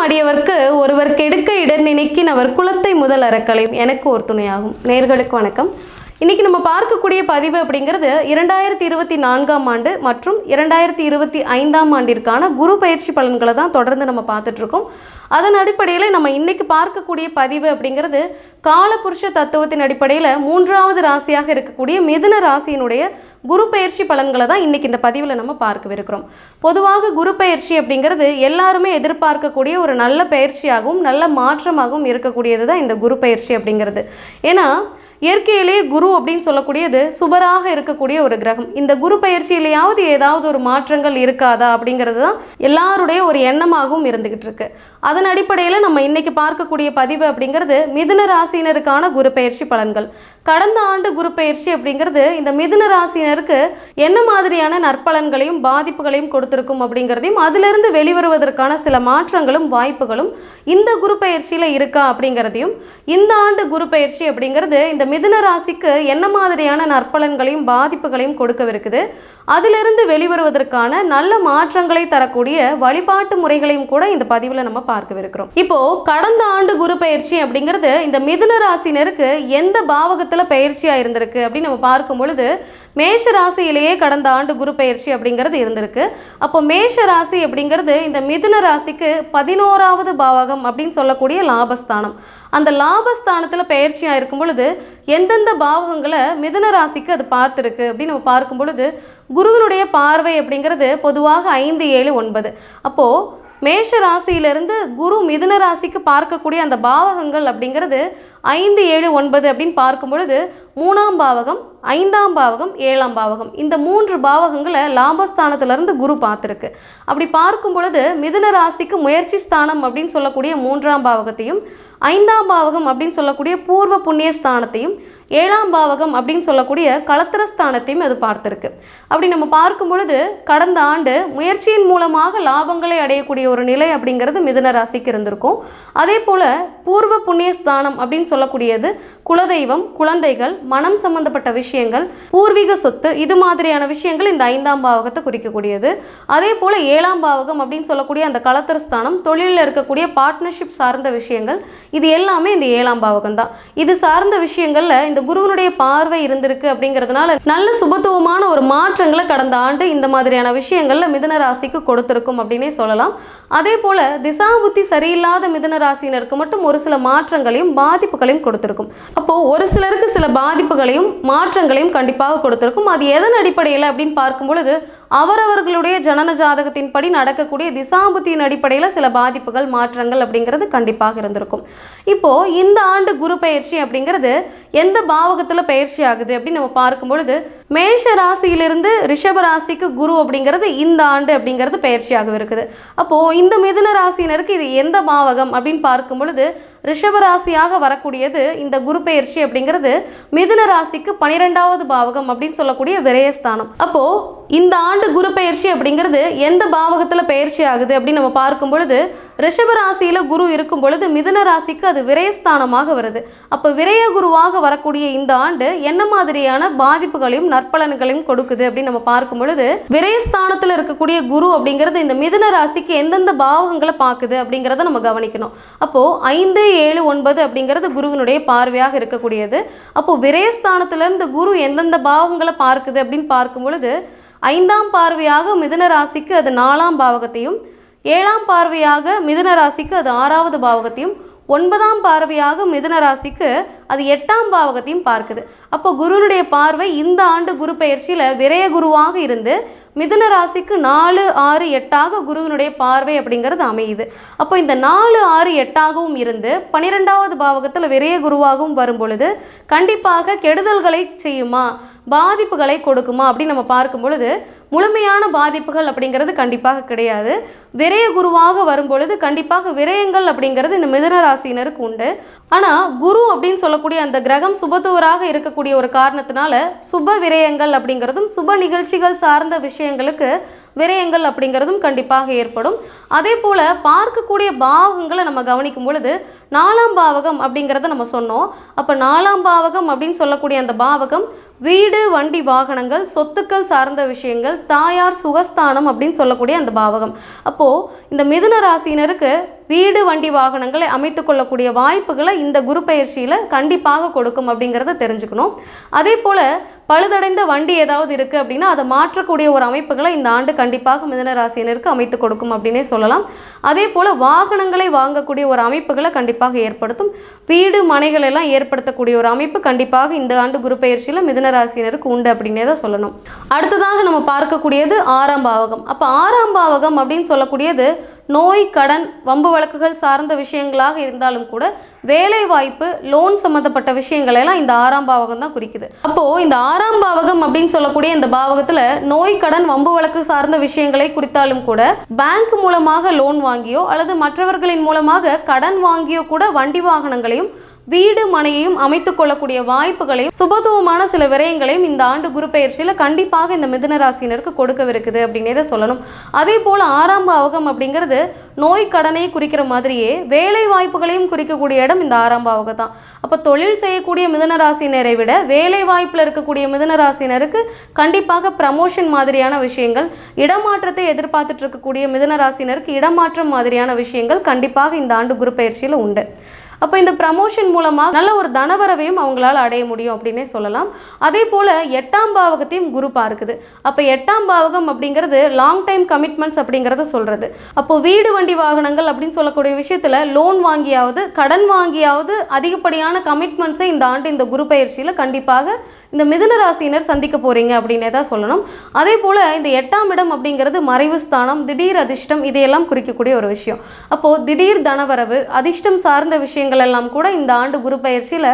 அடியவர்க்கு ஒருவர் கெடுக்க இடர் நினைக்கின் அவர் குலத்தை முதல் அறக்கலையும் எனக்கு ஒரு துணையாகும். நேயர்களுக்கு வணக்கம். இன்றைக்கி நம்ம பார்க்கக்கூடிய பதிவு அப்படிங்கிறது 2024ஆம் ஆண்டு மற்றும் 2025ஆம் ஆண்டிற்கான குரு பயிற்சி பலன்களை தான் தொடர்ந்து நம்ம பார்த்துட்ருக்கோம். அதன் அடிப்படையில் நம்ம இன்றைக்கி பார்க்கக்கூடிய பதிவு அப்படிங்கிறது காலபுருஷ தத்துவத்தின் அடிப்படையில் 3வது ராசியாக இருக்கக்கூடிய மிதுன ராசியினுடைய குரு பயிற்சி பலன்களை தான் இன்றைக்கி இந்த பதிவில் நம்ம பார்க்கவிருக்கிறோம். பொதுவாக குரு பயிற்சி அப்படிங்கிறது எல்லாருமே எதிர்பார்க்கக்கூடிய ஒரு நல்ல பயிற்சியாகவும் நல்ல மாற்றமாகவும் இருக்கக்கூடியது தான் இந்த குரு பயிற்சி அப்படிங்கிறது. ஏன்னா இயற்கையிலேயே குரு அப்படின்னு சொல்லக்கூடியது சுபராக இருக்கக்கூடிய ஒரு கிரகம். இந்த குரு பயிற்சியிலேயாவது ஏதாவது ஒரு மாற்றங்கள் இருக்காதா அப்படிங்கிறது தான் எல்லாருடைய ஒரு எண்ணமாகவும் இருந்துகிட்டு இருக்கு. அதன் அடிப்படையில் நம்ம இன்னைக்கு பார்க்கக்கூடிய பதிவு அப்படிங்கிறது மிதுன ராசியினருக்கான குரு பயிற்சி பலன்கள். கடந்த ஆண்டு குரு பயிற்சி அப்படிங்கிறது இந்த மிதுன ராசியினருக்கு என்ன மாதிரியான நற்பலன்களையும் பாதிப்புகளையும் கொடுத்திருக்கும் அப்படிங்கிறதையும் அதிலிருந்து வெளிவருவதற்கான சில மாற்றங்களும் வாய்ப்புகளும் இந்த குரு பயிற்சியில் இருக்கா அப்படிங்கிறதையும், இந்த ஆண்டு குரு பயிற்சி அப்படிங்கிறது இந்த மிதுன ராசிக்கு என்ன மாதிரியான நற்பலன்களையும் பாதிப்புகளையும் கொடுக்கவிருக்குது, அதிலிருந்து வெளிவருவதற்கான நல்ல மாற்றங்களை தரக்கூடிய வழிபாட்டு முறைகளையும் கூட இந்த பதிவில் நம்ம பார்க்கவிருக்கிறோம். இப்போ கடந்த ஆண்டு குரு பயிற்சி அப்படிங்கிறது இந்த மிதுன ராசினருக்கு எந்த பாவகத்தில் பயிற்சியாக இருந்திருக்கு அப்படின்னு நம்ம பார்க்கும் பொழுது மேஷ ராசியிலேயே கடந்த ஆண்டு குரு பயிற்சி அப்படிங்கிறது இருந்திருக்கு. அப்போ மேஷ ராசி அப்படிங்கிறது இந்த மிதுன ராசிக்கு 11வது பாவகம் அப்படின்னு சொல்லக்கூடிய லாபஸ்தானம். அந்த லாபஸ்தானத்தில் பயிற்சியாக இருக்கும் பொழுது எந்தெந்த பாவகங்களை மிதுன ராசிக்கு அது பார்த்துருக்கு அப்படின்னு நம்ம பார்க்கும் பொழுது குருவினுடைய பார்வை அப்படிங்கிறது பொதுவாக 5, 7, 9. அப்போது மேஷ ராசியிலிருந்து குரு மிதுன ராசிக்கு பார்க்கக்கூடிய அந்த பாவகங்கள் அப்படிங்கிறது 5, 7, 9 அப்படின்னு பார்க்கும் பொழுது 3ஆம் பாவகம், 5ஆம் பாவகம், 7ஆம் பாவகம், இந்த 3 பாவகங்களை லாபஸ்தானத்திலிருந்து குரு பார்த்துருக்கு. அப்படி பார்க்கும் பொழுது மிதுன ராசிக்கு முயற்சி ஸ்தானம் அப்படின்னு சொல்லக்கூடிய 3ஆம் பாவகத்தையும், 5ஆம் பாவகம் அப்படின்னு சொல்லக்கூடிய பூர்வ புண்ணிய ஸ்தானத்தையும், 7ஆம் பாவகம் அப்படின்னு சொல்லக்கூடிய களத்திரஸ்தானத்தையும் அது பார்த்துருக்கு. அப்படி நம்ம பார்க்கும் பொழுது கடந்த ஆண்டு முயற்சியின் மூலமாக லாபங்களை அடையக்கூடிய ஒரு நிலை அப்படிங்கிறது மிதுன ராசிக்கு இருந்திருக்கும். அதே போல் பூர்வ புண்ணிய ஸ்தானம் அப்படின்னு சொல்லக்கூடியது குலதெய்வம், குழந்தைகள், மனம் சம்பந்தப்பட்ட விஷயங்கள், பூர்வீக சொத்து, இது மாதிரியான விஷயங்கள் இந்த 5ஆம் பாவகத்தை குறிக்கக்கூடியது. அதே போல் 7ஆம் பாவகம் அப்படின்னு சொல்லக்கூடிய அந்த களத்திரஸ்தானம் தொழிலில் இருக்கக்கூடிய பார்ட்னர்ஷிப் சார்ந்த விஷயங்கள், இது எல்லாமே இந்த 7ஆம் பாவகம் தான். இது சார்ந்த விஷயங்களில் இந்த குருவனுடைய பார்வை இருந்திருக்கு அப்படிங்கிறதுனால நல்ல சுபத்துவமான ஒரு மாற்றங்களை கடந்த ஆண்டு இந்த மாதிரியான விஷயங்கள்ல மிதுன ராசிக்கு கொடுத்திருக்கும் அப்படின்னே சொல்லலாம். அதே போல திசாபுத்தி சரியில்லாத மிதுன ராசியினருக்கு மட்டும் ஒரு சில மாற்றங்களையும் பாதிப்புகளையும் கொடுத்திருக்கும். அப்போ ஒரு சிலருக்கு சில பாதிப்புகளையும் மாற்றங்களையும் கண்டிப்பாக கொடுத்திருக்கும். அது எதன் அடிப்படையில் அப்படின்னு பார்க்கும் பொழுது அவரவர்களுடைய ஜனன ஜாதகத்தின் படி நடக்கக்கூடிய திசாபுத்தியின் அடிப்படையில் சில பாதிப்புகள் மாற்றங்கள் அப்படிங்கிறது கண்டிப்பாக இருந்திருக்கும். இப்போ இந்த ஆண்டு குரு பயிற்சி அப்படிங்கிறது எந்த பாவகத்தில் பயிற்சி ஆகுது அப்படின்னு நம்ம பார்க்கும் பொழுது மேஷ ராசியிலிருந்து ரிஷப ராசிக்கு குரு அப்படிங்கிறது இந்த ஆண்டு அப்படிங்கிறது பயிற்சியாக இருக்குது. அப்போது இந்த மிதுன ராசியினருக்கு இது எந்த பாவகம் அப்படின்னு பார்க்கும் பொழுது ரிஷப ராசியாக வரக்கூடியது இந்த குரு பயிற்சி அப்படிங்கிறது மிதுன ராசிக்கு 12வது பாவகம் அப்படின்னு சொல்லக்கூடிய விரயஸ்தானம். அப்போது இந்த ஆண்டு குரு பயிற்சி அப்படிங்கிறது எந்த பாவகத்தில் பயிற்சி ஆகுது அப்படின்னு நம்ம பார்க்கும் பொழுது ரிஷப ராசியில் குரு இருக்கும் பொழுது மிதுன ராசிக்கு அது விரயஸ்தானமாக வருது. அப்போ விரய குருவாக வரக்கூடிய இந்த ஆண்டு என்ன மாதிரியான பாதிப்புகளையும் நற்பலன்களையும் கொடுக்குது அப்படின்னு நம்ம பார்க்கும் பொழுது விரயஸ்தானத்தில் இருக்கக்கூடிய குரு அப்படிங்கிறது இந்த மிதுன ராசிக்கு எந்தெந்த பாவகங்களை பார்க்குது அப்படிங்கிறத நம்ம கவனிக்கணும். அப்போது 5, 7, 9 அப்படிங்கிறது குருவினுடைய பார்வையாக இருக்கக்கூடியது. அப்போது விரயஸ்தானத்திலிருந்து குரு எந்தெந்த பாவகங்களை பார்க்குது அப்படின்னு பார்க்கும் பொழுது 5ஆம் பார்வையாக மிதுன ராசிக்கு அது 4ஆம் பாவகத்தையும், 7ஆம் பார்வையாக மிதுன ராசிக்கு அது 6வது பாவகத்தையும், 9ஆம் பார்வையாக மிதுன ராசிக்கு அது 8ஆம் பாவகத்தையும் பார்க்குது. அப்போ குருனுடைய பார்வை இந்த ஆண்டு குரு பயிற்சியில் விரய குருவாக இருந்து மிதுன ராசிக்கு 4, 6, 8ஆக குருவினுடைய பார்வை அப்படிங்கிறது அமையுது. அப்போ இந்த 4, 6, 8ஆகவும் இருந்து 12வது பாவகத்தில் விரய குருவாகவும் வரும் பொழுது கண்டிப்பாக கெடுதல்களை செய்யுமா, பாதிப்புகளை கொடுக்குமா அப்படின்னு நம்ம பார்க்கும் பொழுது முழுமையான பாதிப்புகள் அப்படிங்கிறது கண்டிப்பாக கிடையாது. விரய குருவாக வரும் பொழுது கண்டிப்பாக விரயங்கள் அப்படிங்கிறது இந்த மிதுன ராசியினருக்கு உண்டு. ஆனால் குரு அப்படின்னு சொல்லக்கூடிய அந்த கிரகம் சுபத்துவராக இருக்கக்கூடிய ஒரு காரணத்தினால சுப விரயங்கள் அப்படிங்கிறதும் சுப நிகழ்ச்சிகள் சார்ந்த விஷயங்களுக்கு விரயங்கள் அப்படிங்கிறதும் கண்டிப்பாக ஏற்படும். அதே போல் பார்க்கக்கூடிய பாவகங்களை நம்ம கவனிக்கும் பொழுது 4ஆம் பாவகம் அப்படிங்கிறத நம்ம சொன்னோம். அப்போ 4ஆம் பாவகம் அப்படின்னு சொல்லக்கூடிய அந்த பாவகம் வீடு, வண்டி, வாகனங்கள், சொத்துக்கள் சார்ந்த விஷயங்கள், தாயார், சுகஸ்தானம் அப்படின்னு சொல்லக்கூடிய அந்த பாவகம். அப்போது இந்த மிதுன ராசியினருக்கு வீடு, வண்டி, வாகனங்களை அமைத்து கொள்ளக்கூடிய வாய்ப்புகளை இந்த குரு பயிற்சியில் கண்டிப்பாக கொடுக்கும் அப்படிங்கிறத தெரிஞ்சுக்கணும். அதே போல் பழுதடைந்த வண்டி ஏதாவது இருக்குது அப்படின்னா அதை மாற்றக்கூடிய ஒரு அமைப்புகளை இந்த ஆண்டு கண்டிப்பாக மிதுன ராசியினருக்கு அமைத்து கொடுக்கும் அப்படின்னே சொல்லலாம். அதே போல் வாகனங்களை வாங்கக்கூடிய ஒரு அமைப்புகளை கண்டிப்பாக ஏற்படுத்தும். வீடு, மனைகள் எல்லாம் ஏற்படுத்தக்கூடிய ஒரு அமைப்பு கண்டிப்பாக இந்த ஆண்டு குரு பயிற்சியில் மிதுன ராசியினருக்கு உண்டு அப்படின்னே தான் சொல்லணும். அடுத்ததாக நம்ம பார்க்கக்கூடியது 6ஆம் பாவகம். அப்போ 6ஆம் பாவகம் அப்படின்னு சொல்லக்கூடியது நோய், கடன், வம்பு வழக்குகள் சார்ந்த விஷயங்களாக இருந்தாலும் கூட வேலை வாய்ப்பு, லோன் சம்மந்தப்பட்ட விஷயங்களெல்லாம் இந்த 6ஆம் பாவகம் தான் குறிக்குது. அப்போது இந்த 6ஆம் பாவகம் அப்படின்னு சொல்லக்கூடிய இந்த பாவகத்தில் நோய், கடன், வம்பு வழக்கு சார்ந்த விஷயங்களை குறித்தாலும் கூட பேங்க் மூலமாக லோன் வாங்கியோ அல்லது மற்றவர்களின் மூலமாக கடன் வாங்கியோ கூட வண்டி வாகனங்களையும் வீடு, மனையையும் அமைத்து கொள்ளக்கூடிய வாய்ப்புகளையும் சுபத்துவமான சில விரயங்களையும் இந்த ஆண்டு குரு பயிற்சியில் கண்டிப்பாக இந்த மிதுன ராசியினருக்கு கொடுக்கவிருக்குது அப்படின்னே சொல்லணும். அதே போல் 6ஆம் பாவகம் அப்படிங்கிறது நோய், கடனை குறிக்கிற மாதிரியே வேலை வாய்ப்புகளையும் குறிக்கக்கூடிய இடம் இந்த 6ஆம் பாவகம் தான். அப்போ தொழில் செய்யக்கூடிய மிதுன ராசியினரை விட வேலை வாய்ப்பில் இருக்கக்கூடிய மிதுன ராசியினருக்கு கண்டிப்பாக ப்ரமோஷன் மாதிரியான விஷயங்கள், இடமாற்றத்தை எதிர்பார்த்துட்டு இருக்கக்கூடிய மிதுன ராசியினருக்கு இடமாற்றம் மாதிரியான விஷயங்கள் கண்டிப்பாக இந்த ஆண்டு குரு பயிற்சியில் உண்டு. அப்போ இந்த ப்ரமோஷன் மூலமாக நல்ல ஒரு தனவரவையும் அவங்களால அடைய முடியும் அப்படின்னே சொல்லலாம். அதே போல் 8ஆம் பாவகத்தையும் குரு பார்க்குது. அப்போ 8ஆம் பாவகம் அப்படிங்கிறது லாங் டைம் கமிட்மெண்ட்ஸ் அப்படிங்கிறத சொல்கிறது. அப்போது வீடு, வண்டி, வாகனங்கள் அப்படின்னு சொல்லக்கூடிய விஷயத்தில் லோன் வாங்கியாவது கடன் வாங்கியாவது அதிகப்படியான கமிட்மெண்ட்ஸை இந்த ஆண்டு இந்த குரு பயிற்சியில் கண்டிப்பாக இந்த மிதுன ராசியினர் சந்திக்க போகிறீங்க அப்படின்னே தான் சொல்லணும். அதே போல் இந்த 8ஆம் இடம் அப்படிங்கிறது மறைவு ஸ்தானம், திடீர் அதிர்ஷ்டம், இதையெல்லாம் குறிக்கக்கூடிய ஒரு விஷயம். அப்போது திடீர் தனவரவு, அதிர்ஷ்டம் சார்ந்த விஷயங்கள் எல்லாம் கூட இந்த ஆண்டு குரு பயிற்சியில்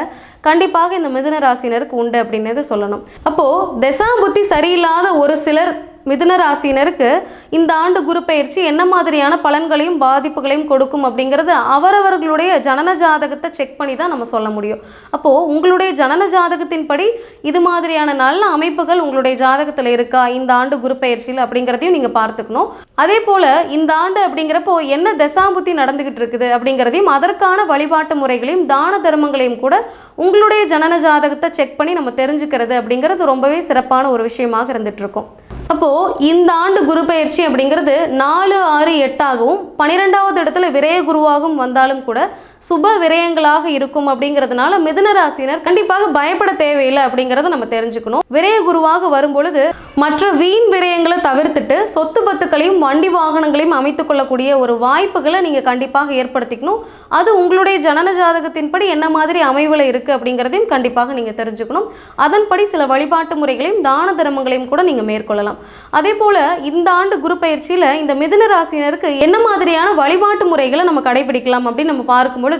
கண்டிப்பாக இந்த மிதுன ராசியினருக்கு உண்டு அப்படின்னே சொல்லணும். அப்போது தசா புத்தி சரியில்லாத ஒரு சிலர் மிதுன ராசியினருக்கு இந்த ஆண்டு குரு பயிற்சி என்ன மாதிரியான பலன்களையும் பாதிப்புகளையும் கொடுக்கும் அப்படிங்கிறது அவரவர்களுடைய ஜனன ஜாதகத்தை செக் பண்ணி தான் நம்ம சொல்ல முடியும். அப்போது உங்களுடைய ஜனன ஜாதகத்தின்படி இது மாதிரியான நல்ல அமைப்புகள் உங்களுடைய ஜாதகத்தில் இருக்கா இந்த ஆண்டு குரு பயிற்சியில் அப்படிங்கிறதையும் நீங்கள் பார்த்துக்கணும். அதே போல் இந்த ஆண்டு அப்படிங்கிறப்போ என்ன தசாபுத்தி நடந்துகிட்டு இருக்குது அப்படிங்கிறதையும் அதற்கான வழிபாட்டு முறைகளையும் தான தர்மங்களையும் கூட உங்களுடைய ஜனன ஜாதகத்தை செக் பண்ணி நம்ம தெரிஞ்சுக்கிறது அப்படிங்கிறது ரொம்பவே சிறப்பான ஒரு விஷயமாக இருந்துட்டு இருக்கும். அப்போது இந்த ஆண்டு குரு பயிற்சி அப்படிங்கிறது 4, 6, 8ஆகவும் 12வது இடத்துல விரய குருவாகவும் வந்தாலும் கூட சுப விரயங்களாக இருக்கும் அப்படிங்கிறதுனால மிதுன ராசினர் கண்டிப்பாக பயப்பட தேவையில்லை அப்படிங்கிறத நம்ம தெரிஞ்சுக்கணும். விரய குருவாக வரும்பொழுது மற்ற வீண் விரயங்களை தவிர்த்துட்டு சொத்து பத்துக்களையும் வண்டி வாகனங்களையும் அமைத்து கொள்ளக்கூடிய ஒரு வாய்ப்புகளை நீங்கள் கண்டிப்பாக ஏற்படுத்திக்கணும். அது உங்களுடைய ஜனன ஜாதகத்தின்படி என்ன மாதிரி அமைவில் இருக்குது அப்படிங்கிறதையும் கண்டிப்பாக நீங்கள் தெரிஞ்சுக்கணும். அதன்படி சில வழிபாட்டு முறைகளையும் தான தர்மங்களையும் கூட நீங்கள் மேற்கொள்ளலாம். அதே போல் இந்த ஆண்டு குரு பயிற்சியில் இந்த மிதுன ராசினருக்கு என்ன மாதிரியான வழிபாட்டு முறைகளை நம்ம கடைபிடிக்கலாம் அப்படின்னு நம்ம பார்க்கும்போது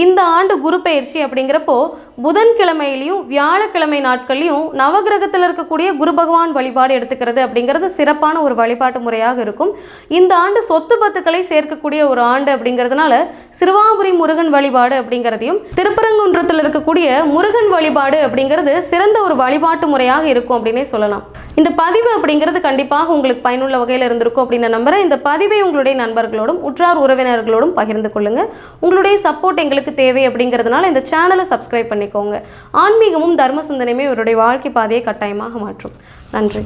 இந்த ஆண்டு குரு பயிற்சி அப்படிங்கிறப்போ புதன்கிழமையிலையும் வியாழக்கிழமை நாட்கள்லையும் நவகிரகத்தில் இருக்கக்கூடிய குரு பகவான் வழிபாடு எடுத்துக்கிறது அப்படிங்கிறது சிறப்பான ஒரு வழிபாட்டு முறையாக இருக்கும். இந்த ஆண்டு சொத்து பத்துக்களை சேர்க்கக்கூடிய ஒரு ஆண்டு அப்படிங்கிறதுனால சிறுவாபுரி முருகன் வழிபாடு அப்படிங்கிறதையும் திருப்பரங்குன்றத்தில் இருக்கக்கூடிய முருகன் வழிபாடு அப்படிங்கிறது சிறந்த ஒரு வழிபாட்டு முறையாக இருக்கும் அப்படின்னே சொல்லலாம். இந்த பதிவு அப்படிங்கிறது கண்டிப்பாக உங்களுக்கு பயனுள்ள வகையில் இருந்திருக்கும் அப்படின்னு நம்புகிறேன். இந்த பதிவை உங்களுடைய நண்பர்களோடும் உற்றார் உறவினர்களோடும் பகிர்ந்து கொள்ளுங்கள். உங்களுடைய சப்போர்ட் எங்களுக்கு தேவை அப்படிங்கிறதுனால இந்த சேனலை சப்ஸ்கிரைப் பண்ணிக்கோங்க. ஆன்மீகமும் தர்ம சிந்தனையுமே இவருடைய வாழ்க்கை பாதையை கட்டாயமாக மாற்றும். நன்றி.